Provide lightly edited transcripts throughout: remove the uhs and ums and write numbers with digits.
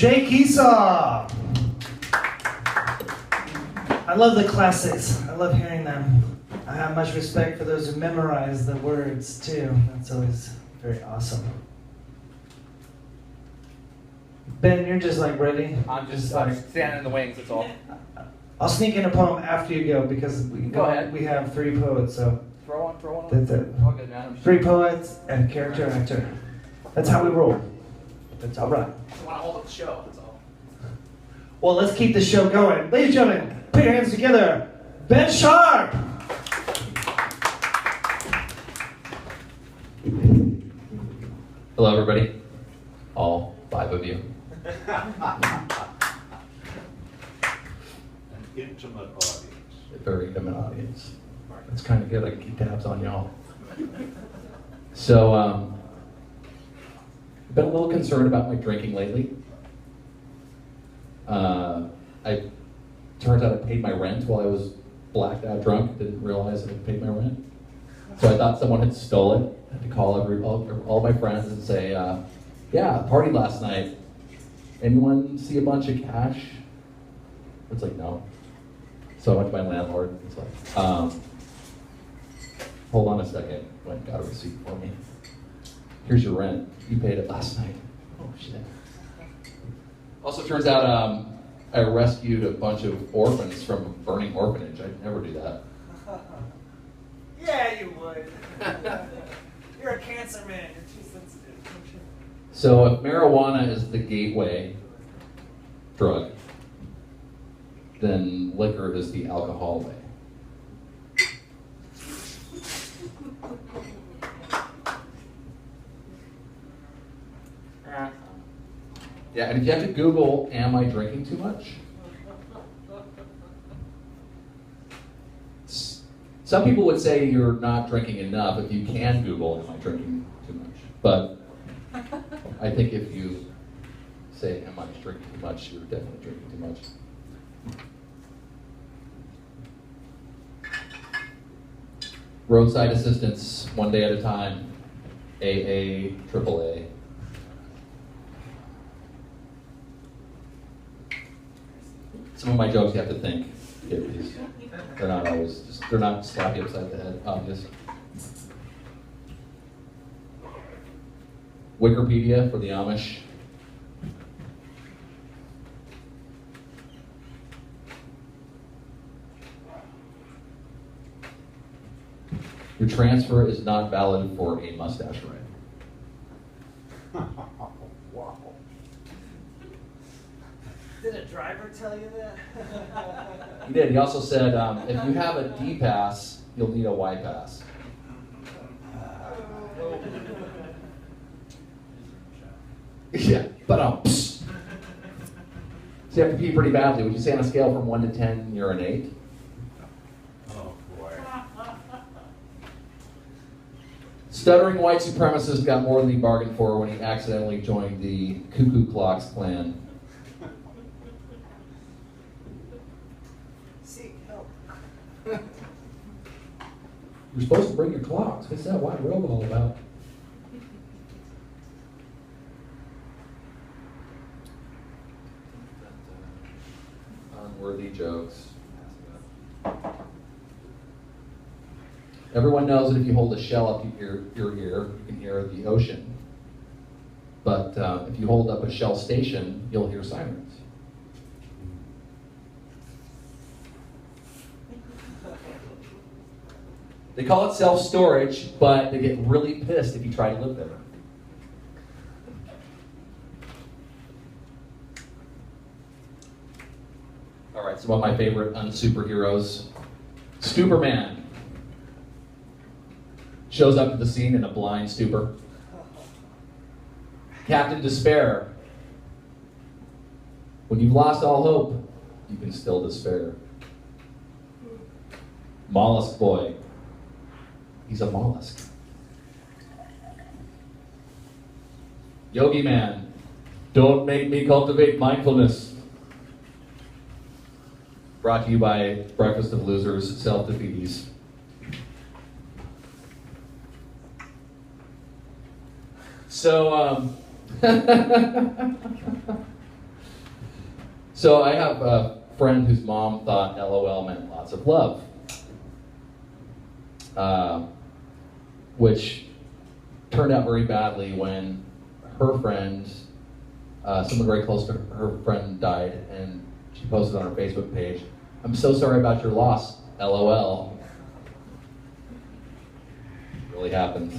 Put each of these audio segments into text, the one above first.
Jake Esau. I love the classics. I love hearing them. I have much respect for those who memorize the words too. That's always very awesome. Ben, you're just like ready. I'm just standing in the wings, that's all. I'll sneak in a poem after you go because Go ahead. We have 3 poets, so Throw one. that's it. All good, man. I'm just 3 poets and a character actor. That's how we roll. That's all right. I want to hold up the show, that's all. Well, let's keep the show going. Ladies and gentlemen, put your hands together. Ben Sharp. Hello, everybody. All 5 of you. An intimate audience. A very intimate audience. That's kind of good. I can keep tabs on y'all. So, I've been a little concerned about my drinking lately. Turns out I paid my rent while I was blacked out drunk. Didn't realize I had paid my rent. So I thought someone had stolen it. I had to call all my friends and say, yeah, party last night. Anyone see a bunch of cash? It's like, no. So I went to my landlord. It's like, hold on a second. Went and got a receipt for me. Here's your rent. You paid it last night. Oh, shit. Also, turns out I rescued a bunch of orphans from a burning orphanage. I'd never do that. Yeah, you would. You're a cancer man. You're too sensitive. So if marijuana is the gateway drug, then liquor is the alcohol way. Yeah, and if you have to Google, am I drinking too much? Some people would say you're not drinking enough if you can Google, am I drinking too much? But I think if you say, am I drinking too much, you're definitely drinking too much. Roadside assistance, one day at a time. AA, AAA. Some of my jokes you have to think. Get these. They're not always they're not slap you upside the head, obvious. Wikipedia for the Amish. Your transfer is not valid for a mustache ride. Wow. Did a driver tell you that? He did. He also said, if you have a D pass, you'll need a Y pass. Yeah, but so you have to pee pretty badly. Would you say on a scale from 1 to 10, you're an 8? Oh, boy. Stuttering white supremacist got more than he bargained for when he accidentally joined the Ku Klux Klan. Seek help. You're supposed to bring your clocks. What's that white robe all about? Unworthy jokes. Everyone knows that if you hold a shell up to your ear, you can hear the ocean. But if you hold up a Shell station, you'll hear sirens. They call it self-storage, but they get really pissed if you try to live there. All right, some of my favorite unsuperheroes. Superman shows up to the scene in a blind stupor. Captain Despair. When you've lost all hope, you can still despair. Mollusk Boy. He's a mollusk. Yogi Man. Don't make me cultivate mindfulness. Brought to you by Breakfast of Losers, Self-Defeaties. So, So I have a friend whose mom thought LOL meant lots of love, which turned out very badly when her friend, someone very close to her friend, died, and she posted on her Facebook page, "I'm so sorry about your loss, LOL." It really happened.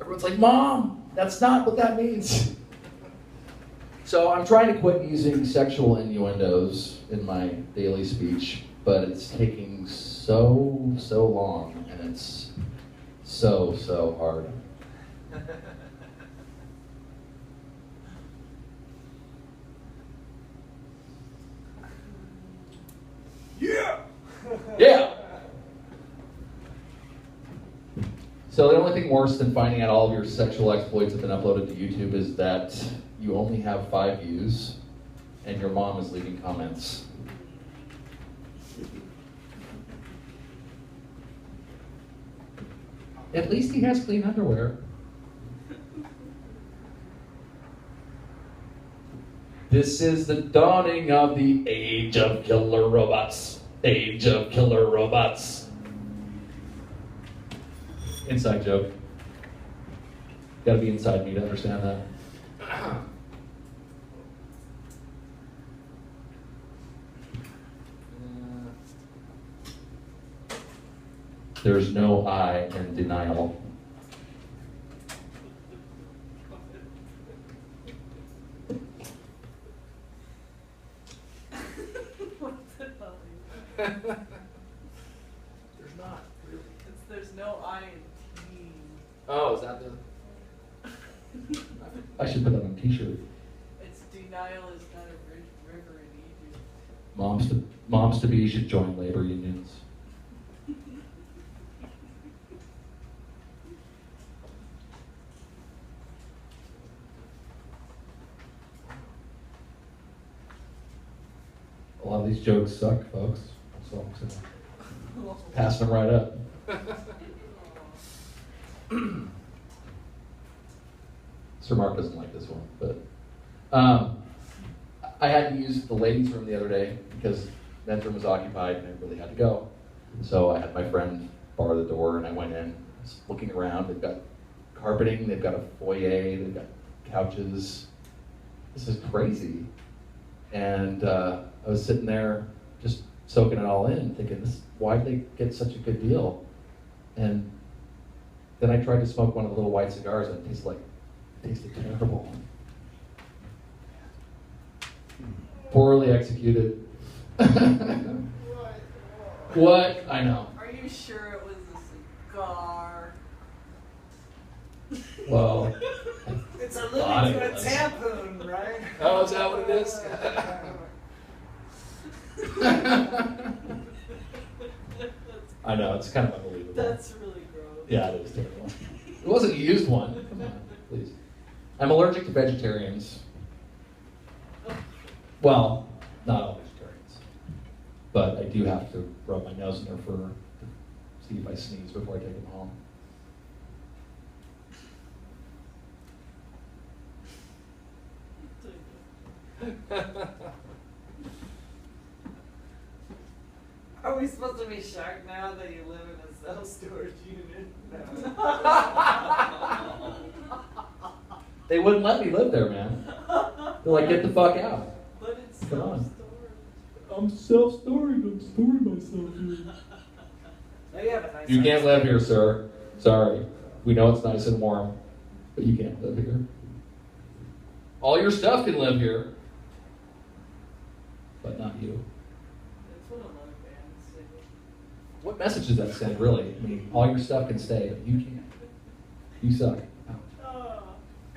Everyone's like, "Mom, that's not what that means." So I'm trying to quit using sexual innuendos in my daily speech, but it's taking so long, and it's so hard. Yeah! Yeah! So the only thing worse than finding out all of your sexual exploits have been uploaded to YouTube is that you only have 5 views, and your mom is leaving comments. At least he has clean underwear. This is the dawning of the age of killer robots. Age of killer robots. Inside joke. Gotta be inside me to understand that. There's no I in denial. What's it called? There's not really. There's no I in teen. Oh, is that the? I should put that on a t-shirt. It's denial is not a river in Egypt. Moms to be should join labor unions. A lot of these jokes suck, folks. So I'm just passing them right up. Sir Mark doesn't like this one, but I had to use the ladies' room the other day because men's room was occupied and I really had to go. So I had my friend bar the door and I went in, was looking around. They've got carpeting, they've got a foyer, they've got couches. This is crazy. And I was sitting there just soaking it all in, thinking, why'd they get such a good deal? And then I tried to smoke one of the little white cigars and it tasted terrible. Poorly executed. What? I know. Are you sure it was a cigar? Well, It's Thought alluding it to a was. tampon, right? oh, is that what it is? I know, it's kind of unbelievable. That's really gross. Yeah, it is terrible. It wasn't a used one. Come on, please. I'm allergic to vegetarians. Well, not all vegetarians. But I do have to rub my nose in their fur to see if I sneeze before I take them home. Are we supposed to be shocked now that you live in a self-storage unit? They wouldn't let me live there, man. They're like, get the fuck out. But it's Come on. self-storage. I'm self-storage. I'm storing myself here. Oh, you have a nice You house. can't live here, sir. Sorry. We know it's nice and warm, but you can't live here. All your stuff can live here, but not you. That's what a lot of bands say. What message does that send, really? I mean, all your stuff can stay, but you can't. You suck.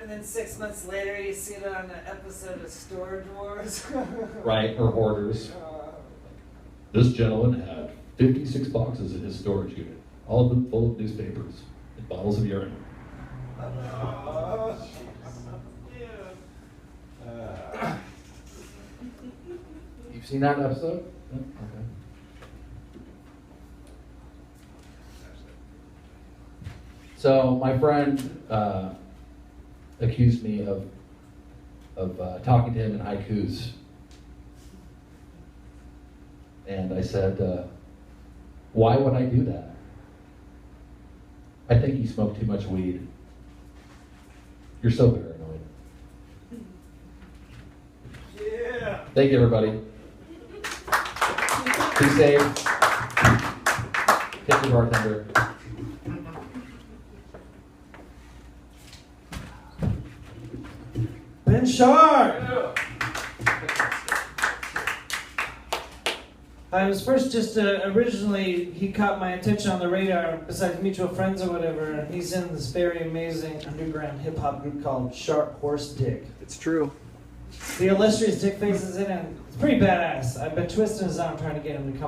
And then 6 months later, you see it on an episode of Storage Wars. Right, or hoarders. This gentleman had 56 boxes in his storage unit, all of them full of newspapers and bottles of urine. You've seen that episode? No? Okay. So my friend accused me of talking to him in haikus. And I said, why would I do that? I think you smoke too much weed. You're so paranoid. Yeah. Thank you, everybody. Be safe. Tip the bartender. Ben Sharp! I was first just originally, he caught my attention on the radar, besides mutual friends or whatever. He's in this very amazing underground hip hop group called Sharp Horse Dick. It's true. The illustrious Dick Face is in it. It's pretty badass. I've been twisting his arm trying to get him to come